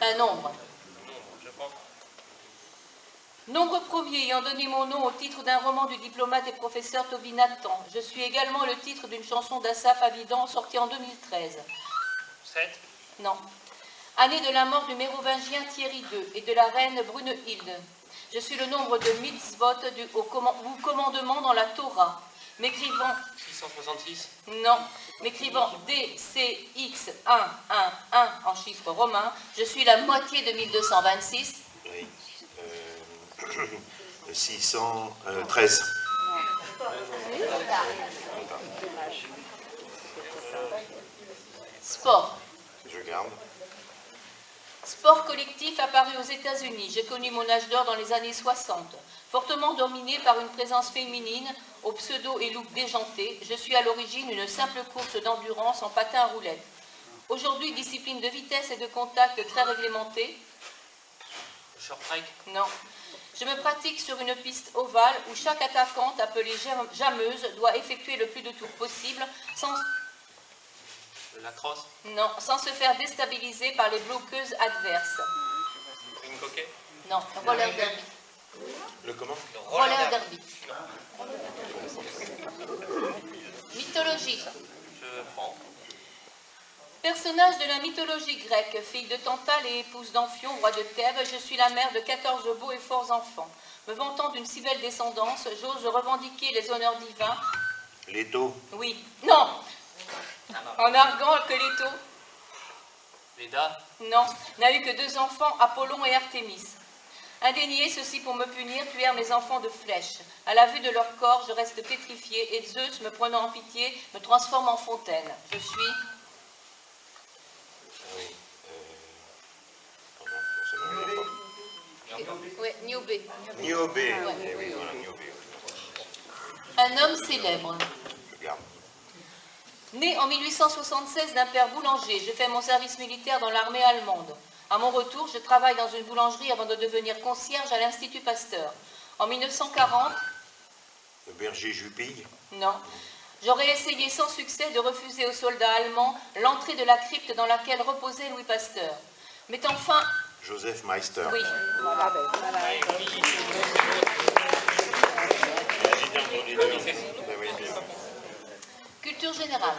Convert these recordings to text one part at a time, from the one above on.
Un nombre. Je prends. Nombre premier ayant donné mon nom au titre d'un roman du diplomate et professeur Toby Nathan. Je suis également le titre d'une chanson d'Assaf Avidan sortie en 2013. 7. Non. Année de la mort du mérovingien Thierry II et de la reine Brunehilde. Je suis le nombre de mitzvot ou commandements dans la Torah. M'écrivant... 666. Non. M'écrivant DCX111 en chiffres romains, je suis la moitié de 1226. Oui. 613. Sport. Je garde. Sport collectif apparu aux États-Unis. J'ai connu mon âge d'or dans les années 60. Fortement dominé par une présence féminine, au pseudo et look déjanté, je suis à l'origine une simple course d'endurance en patin à roulettes. Aujourd'hui, discipline de vitesse et de contact très réglementée. Short track. Non. Je me pratique sur une piste ovale où chaque attaquante, appelée jammeuse, doit effectuer le plus de tours possible sans se faire déstabiliser par les bloqueuses adverses. Une coquette. Non, roller derby. Le comment? Roller derby. Mythologie. Je prends. Personnage de la mythologie grecque, fille de Tantale et épouse d'Amphion, roi de Thèbes, je suis la mère de 14 beaux et forts enfants. Me vantant d'une si belle descendance, j'ose revendiquer les honneurs divins. Leto. Oui. Non. En arguant que Leto, Leda. non, n'a eu que 2 enfants, Apollon et Artémis. Indignés, ceux-ci pour me punir, tuèrent mes enfants de flèches. À la vue de leur corps, je reste pétrifiée, et Zeus, me prenant en pitié, me transforme en fontaine. Je suis... Oui. Pardon, ça me revient pas. Oui, Niobé. Niobé. Ouais. Eh oui, voilà, Niobé. Un homme célèbre. Je garde. Né en 1876 d'un père boulanger, je fais mon service militaire dans l'armée allemande. À mon retour, je travaille dans une boulangerie avant de devenir concierge à l'Institut Pasteur. En 1940... Le berger Jupille. Non. J'aurais essayé sans succès de refuser aux soldats allemands l'entrée de la crypte dans laquelle reposait Louis Pasteur. Mettant fin... Joseph Meister. Oui. Culture générale.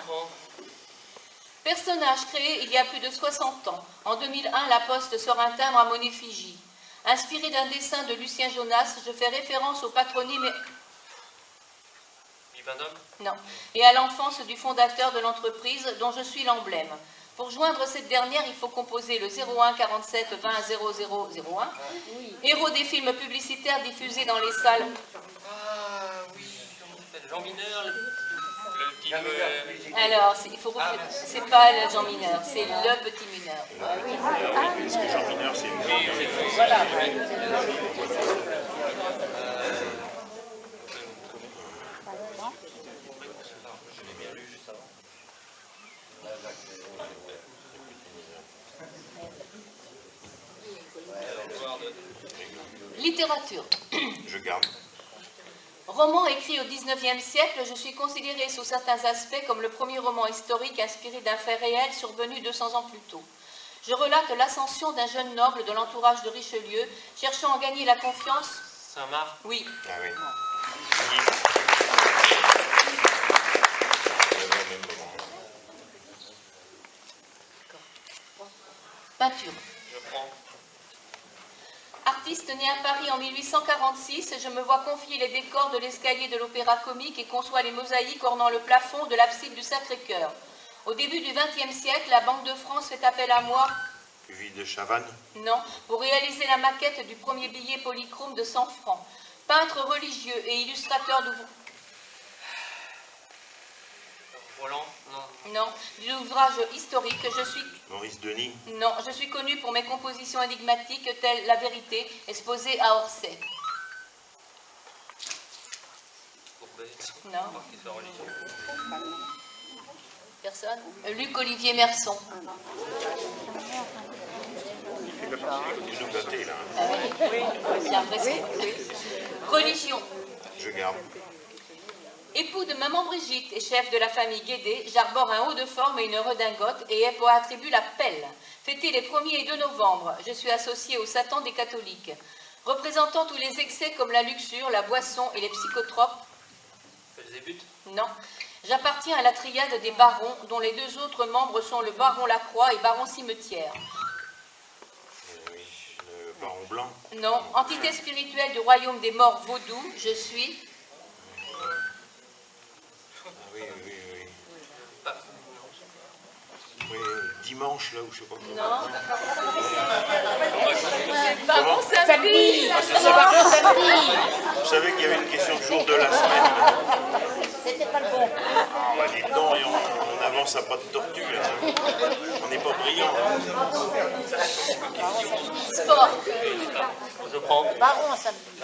Personnage créé il y a plus de 60 ans. En 2001, La Poste sort un timbre à mon effigie. Inspiré d'un dessin de Lucien Jonas, je fais référence au patronyme... Non. Et à l'enfance du fondateur de l'entreprise dont je suis l'emblème. Pour joindre cette dernière, il faut composer le 01 47 20 0001. Héros des films publicitaires diffusés dans les salles. Ah oui, comment ça s'appelle? Jean Mineur, le petit... Alors, il faut c'est pas le Jean Mineur, c'est le petit mineur. Est-ce que Jean Mineur, c'est lui? Voilà. Littérature. Je garde. Roman écrit au XIXe siècle, je suis considérée sous certains aspects comme le premier roman historique inspiré d'un fait réel survenu 200 ans plus tôt. Je relate l'ascension d'un jeune noble de l'entourage de Richelieu, cherchant à gagner la confiance... Saint-Marc. Oui. Ah oui. Peinture. Je prends. Artiste né à Paris en 1846, je me vois confier les décors de l'escalier de l'Opéra Comique et conçois les mosaïques ornant le plafond de l'abside du Sacré-Cœur. Au début du XXe siècle, la Banque de France fait appel à moi... Puvis de Chavannes. Non, pour réaliser la maquette du premier billet polychrome de 100 francs. Peintre religieux et illustrateur d'ouvrages... Roland. Non, d'ouvrages historiques, je suis... Maurice Denis. Non, je suis connue pour mes compositions énigmatiques telles La Vérité, exposée à Orsay. Non. Personne. Luc Olivier Merson. Tu nous gâtais, là. Ah oui, c'est impressionnant. Religion. Je garde. Époux de maman Brigitte et chef de la famille Guédé, j'arbore un haut de forme et une redingote et ai pour attribut la pelle. Fêté les 1er et 2 novembre, je suis associée au Satan des catholiques. Représentant tous les excès comme la luxure, la boisson et les psychotropes. Non. J'appartiens à la triade des barons, dont les 2 autres membres sont le baron Lacroix et baron Cimetière. Oui, le baron blanc. Non. Entité spirituelle du royaume des morts vaudou, je suis... Ah oui, oui, oui. Oui, dimanche, là, où je sais pas quoi. Non. C'est baron samedi. C'est baron samedi. Je savais qu'il y avait une question de jour de la semaine. C'était pas le bon. Ah, bah dis donc, on avance à pas de tortue, là. On n'est pas brillant. Sport. Je prends. Baron samedi.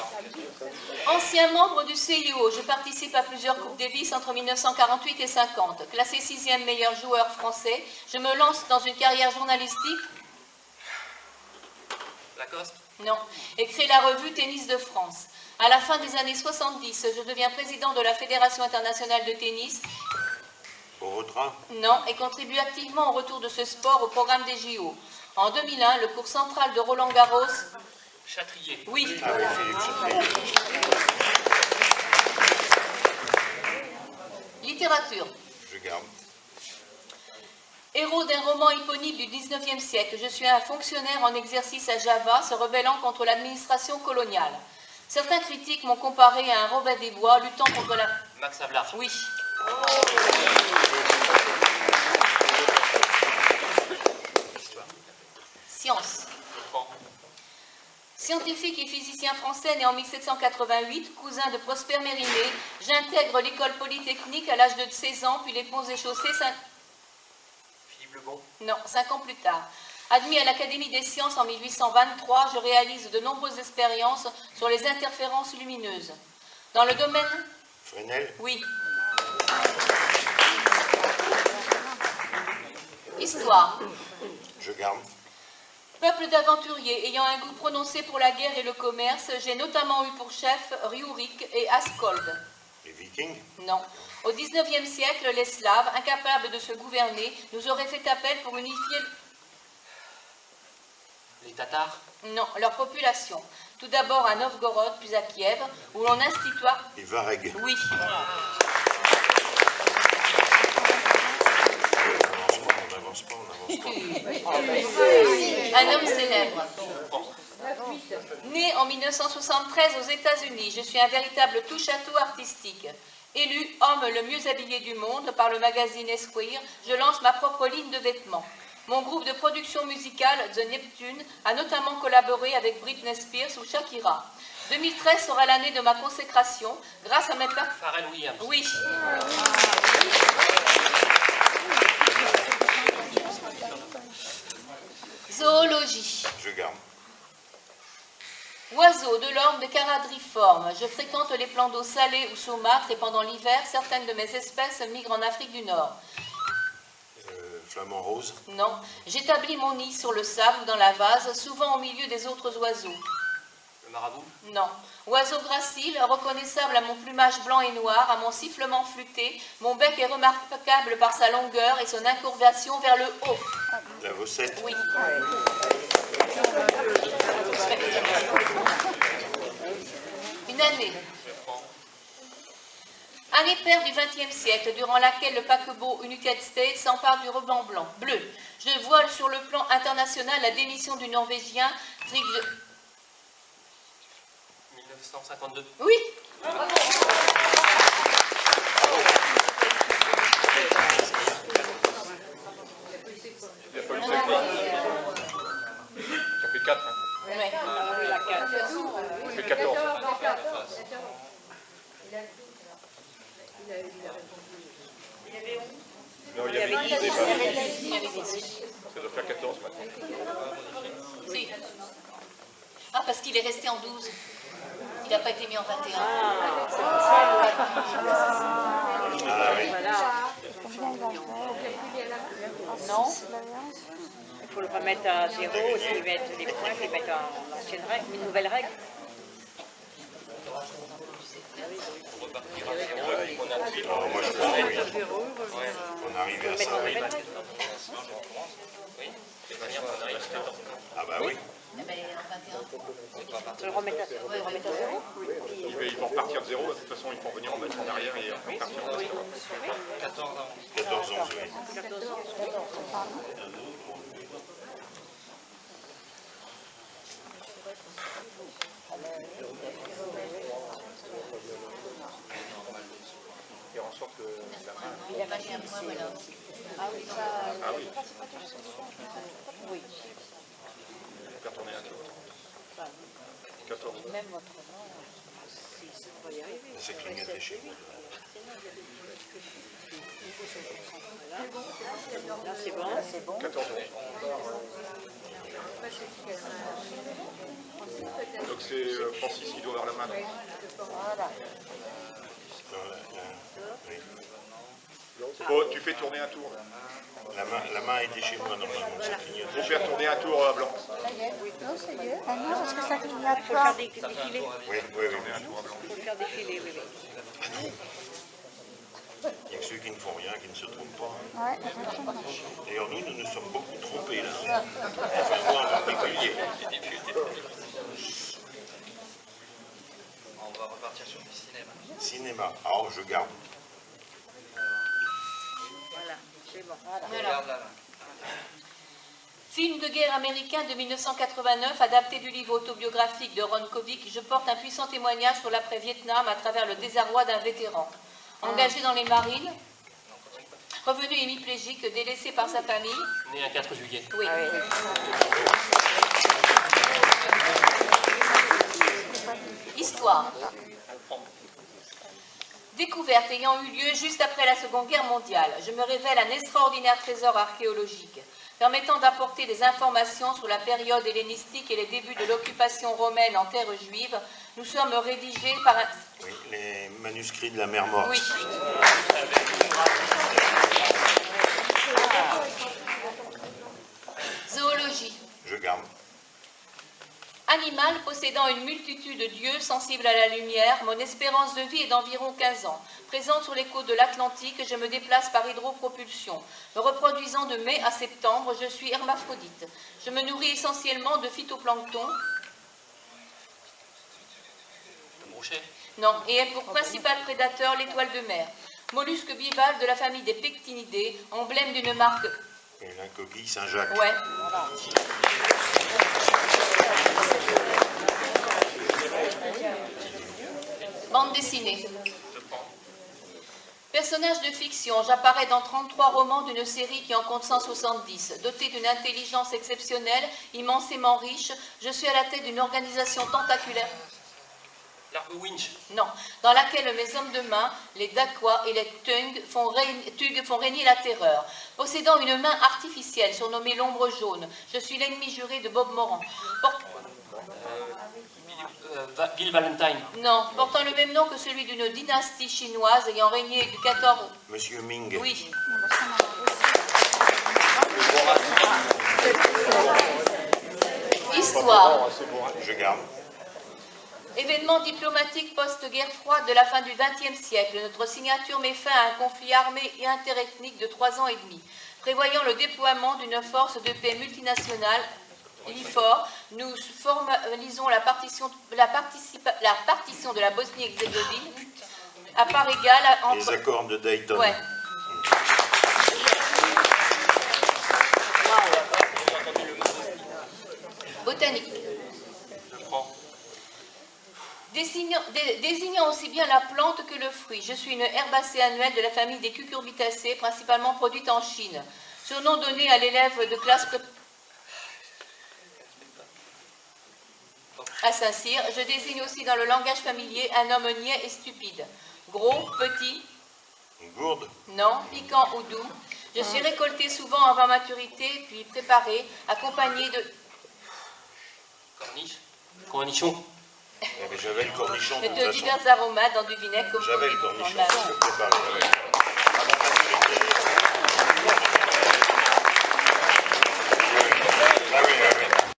Ancien membre du CIO, je participe à plusieurs Coupes Davis entre 1948 et 50. Classé 6e meilleur joueur français, je me lance dans une carrière journalistique. Lacoste. Non. Et crée la revue Tennis de France. À la fin des années 70, je deviens président de la Fédération internationale de tennis. Borotra. Non. Et contribue activement au retour de ce sport au programme des JO. En 2001, le cours central de Roland Garros. Châtrier. Oui. Ah oui, Philippe Châtrier. Littérature. Je garde. Héros d'un roman éponyme du 19e siècle, je suis un fonctionnaire en exercice à Java, se rebellant contre l'administration coloniale. Certains critiques m'ont comparé à un Robin des Bois luttant contre la... Max Havelaar. Oui. Science. Je prends. Scientifique et physicien français né en 1788, cousin de Prosper Mérimée, j'intègre l'école polytechnique à l'âge de 16 ans, puis les ponts et chaussées... Philippe Lebon. Non, 5 ans plus tard. Admis à l'Académie des sciences en 1823, je réalise de nombreuses expériences sur les interférences lumineuses. Dans le domaine... Fresnel. Oui. Histoire. Je garde. Peuple d'aventuriers ayant un goût prononcé pour la guerre et le commerce, j'ai notamment eu pour chef Riourik et Askold. Les Vikings. Non. Au XIXe siècle, les Slaves, incapables de se gouverner, nous auraient fait appel pour unifier... Les Tatars. Non, leur population. Tout d'abord à Novgorod, puis à Kiev, où l'on institua... Les Varegs. Oui. On n'avance pas. Un homme célèbre. Né en 1973 aux États-Unis, je suis un véritable touche-à-tout artistique. Élu homme le mieux habillé du monde par le magazine Esquire, je lance ma propre ligne de vêtements. Mon groupe de production musicale, The Neptune, a notamment collaboré avec Britney Spears ou Shakira. 2013 sera l'année de ma consécration, grâce à mes pertes... Pharrell Williams. Oui. Zoologie. Je garde. Oiseau de l'ordre de Caradriforme. Je fréquente les plans d'eau salés ou saumâtres et pendant l'hiver, certaines de mes espèces migrent en Afrique du Nord. Flamand rose. Non. J'établis mon nid sur le sable ou dans la vase, souvent au milieu des autres oiseaux. Le marabout. Non. Oiseau gracile, reconnaissable à mon plumage blanc et noir, à mon sifflement flûté, mon bec est remarquable par sa longueur et son incurvation vers le haut. La Vossette. Oui. Une année. Année paire du XXe siècle, durant laquelle le paquebot United States s'empare du ruban blanc, bleu. Je voile sur le plan international la démission du Norvégien Trygve... 1952. Oui. Il n'y a pas eu 5 ans. Ça fait 4. Hein. Ouais. Ça fait 14. Non, il y avait 10 débats. Il y avait des... Ça doit faire 14 maintenant. Si. Ah, parce qu'il est resté en 12. Il n'a pas été mis en 21. Non. Il faut le remettre à 0, s'ils mettent les points, ils mettent en ancienne règle, une nouvelle règle. repartir à zéro et qu'on a pris. Alors, moi, je crois que oui. On arrive à ça, oui. Oui, de manière qu'on arrive à 14. Ah bah oui. Mais elle est en 21. Tu le remets à zéro. Ils vont repartir de zéro, de toute façon ils vont revenir en mettre en arrière et repartir en zéro. 14 ans. 14-11, oui. Faire en sorte que la main... Il a marqué un point, voilà. Ah oui, ça. Ah oui, Oui. faire tourner un tour. 14. Même autrement, on va y arriver. C'est clignoté chez vous. Là, c'est bon. C'est bon. 14 ans. Donc c'est Francis qui doit avoir la main. Voilà. Oui. Oh, tu fais tourner un tour. La main était chez moi normalement, ça clignote. Faut faire tourner un tour à blanc. Ça y est. Non, ça y est. Ah non, parce que ça clignote Il faut le pas. faire défiler. Oui, oui, oui. Il faut le faire défiler, oui, oui. Il n'y a que ceux qui ne font rien, qui ne se trompent pas. Ouais, exactement. D'ailleurs, nous nous sommes beaucoup trompés là. Enfin, moi en particulier. On va repartir sur du cinéma. Cinéma. Alors, je garde. Voilà, c'est bon. Regarde la main. Film de guerre américain de 1989, adapté du livre autobiographique de Ron Kovic, je porte un puissant témoignage sur l'après-Vietnam à travers le désarroi d'un vétéran. Engagé dans les marines, revenu hémiplégique, délaissé par sa famille. Né un 4 juillet. Oui. Histoire. Découverte ayant eu lieu juste après la Seconde Guerre mondiale, je me révèle un extraordinaire trésor archéologique, permettant d'apporter des informations sur la période hellénistique et les débuts de l'occupation romaine en terre juive. Nous sommes rédigés par un... Oui, les manuscrits de la mer Morte. Oui. Zoologie. Je garde. Animal possédant une multitude de dieux, sensible à la lumière, mon espérance de vie est d'environ 15 ans. Présente sur les côtes de l'Atlantique, je me déplace par hydropropulsion. Me reproduisant de mai à septembre, je suis hermaphrodite. Je me nourris essentiellement de phytoplancton. Le brochet. Non, et ai pour principal prédateur l'étoile de mer. Mollusque bivalve de la famille des pectinidés, emblème d'une marque... Et la coquille Saint-Jacques. Ouais. Bande dessinée. Personnage de fiction, j'apparais dans 33 romans d'une série qui en compte 170. Doté d'une intelligence exceptionnelle, immensément riche, je suis à la tête d'une organisation tentaculaire. L'arbre winch. Non, dans laquelle mes hommes de main, les Daquois et les Tug font régner la terreur. Possédant une main artificielle surnommée l'ombre jaune, je suis l'ennemi juré de Bob Moran. Bill Valentine. Non, portant le même nom que celui d'une dynastie chinoise ayant régné du 14... Monsieur Ming. Oui. Histoire. Je garde. Événement diplomatique post-guerre froide de la fin du XXe siècle. Notre signature met fin à un conflit armé et interethnique de 3 ans et demi. Prévoyant le déploiement d'une force de paix multinationale, l'IFOR, nous formalisons la partition de la Bosnie-Herzégovine à part égale entre... Les accords de Dayton. Ouais. Botanique. Je prends. Désignant aussi bien la plante que le fruit, je suis une herbacée annuelle de la famille des cucurbitacées, principalement produite en Chine. Surnom donné à l'élève de classe à Saint-Cyr, je désigne aussi dans le langage familier un homme niais et stupide. Gros, petit, Une gourde. non, piquant ou doux. Je suis récolté souvent avant maturité, puis préparé, accompagné de... Corniche. Cornichon. Eh ben, j'avais le cornichon de toute de façon. divers aromates dans du vinaigre comme J'avais le produit cornichon. dans la- Je l'ai préparé, ouais.